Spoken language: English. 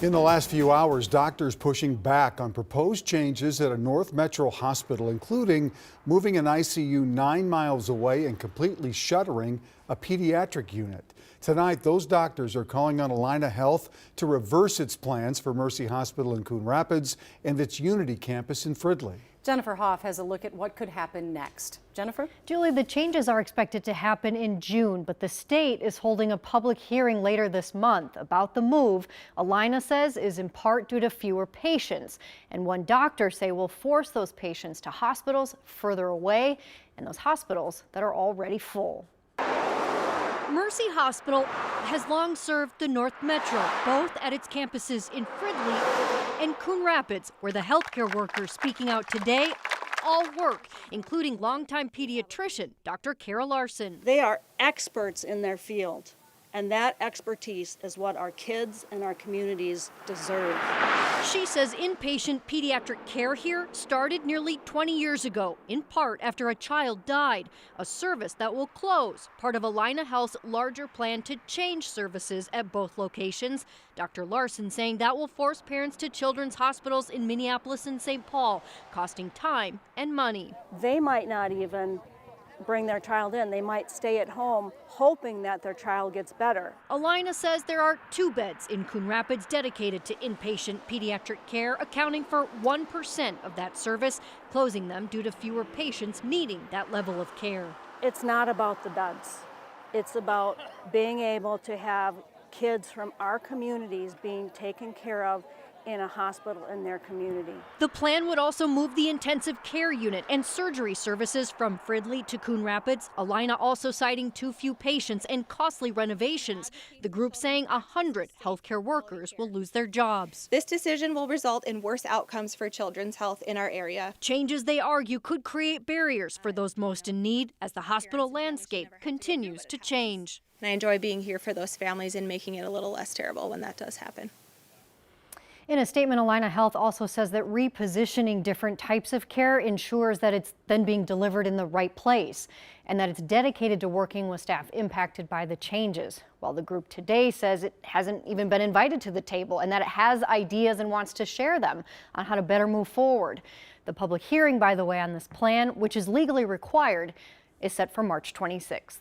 In the last few hours, doctors pushing back on proposed changes at a North Metro hospital, including moving an ICU 9 miles away and completely shuttering a pediatric unit. Tonight, those doctors are calling on Allina Health to reverse its plans for Mercy Hospital in Coon Rapids and its Unity campus in Fridley. Jennifer Hoff has a look at what could happen next. Jennifer? Julie, the changes are expected to happen in June, but the state is holding a public hearing later this month about the move. Allina says is in part due to fewer patients, and one doctor say will force those patients to hospitals further away and those hospitals that are already full. Mercy Hospital has long served the North Metro, both at its campuses in Fridley and Coon Rapids, where the healthcare workers speaking out today all work, including longtime pediatrician Dr. Kara Larson. They are experts in their field, and that expertise is what our kids and our communities deserve. She says inpatient pediatric care here started nearly 20 years ago, in part after a child died, a service that will close, part of Allina Health's larger plan to change services at both locations. Dr. Larson saying that will force parents to children's hospitals in Minneapolis and St. Paul, costing time and money. They might not even bring their child in. They might stay at home hoping that their child gets better. Allina says there are 2 beds in Coon Rapids dedicated to inpatient pediatric care, accounting for 1% of that service, closing them due to fewer patients needing that level of care. It's not about the beds. It's about being able to have kids from our communities being taken care of in a hospital in their community. The plan would also move the intensive care unit and surgery services from Fridley to Coon Rapids. Allina also citing too few patients and costly renovations. The group saying 100 healthcare workers will lose their jobs. This decision will result in worse outcomes for children's health in our area. Changes, they argue, could create barriers for those most in need as the hospital landscape continues to change. And I enjoy being here for those families and making it a little less terrible when that does happen. In a statement, Allina Health also says that repositioning different types of care ensures that it's then being delivered in the right place and that it's dedicated to working with staff impacted by the changes. While the group today says it hasn't even been invited to the table and that it has ideas and wants to share them on how to better move forward. The public hearing, by the way, on this plan, which is legally required, is set for March 26th.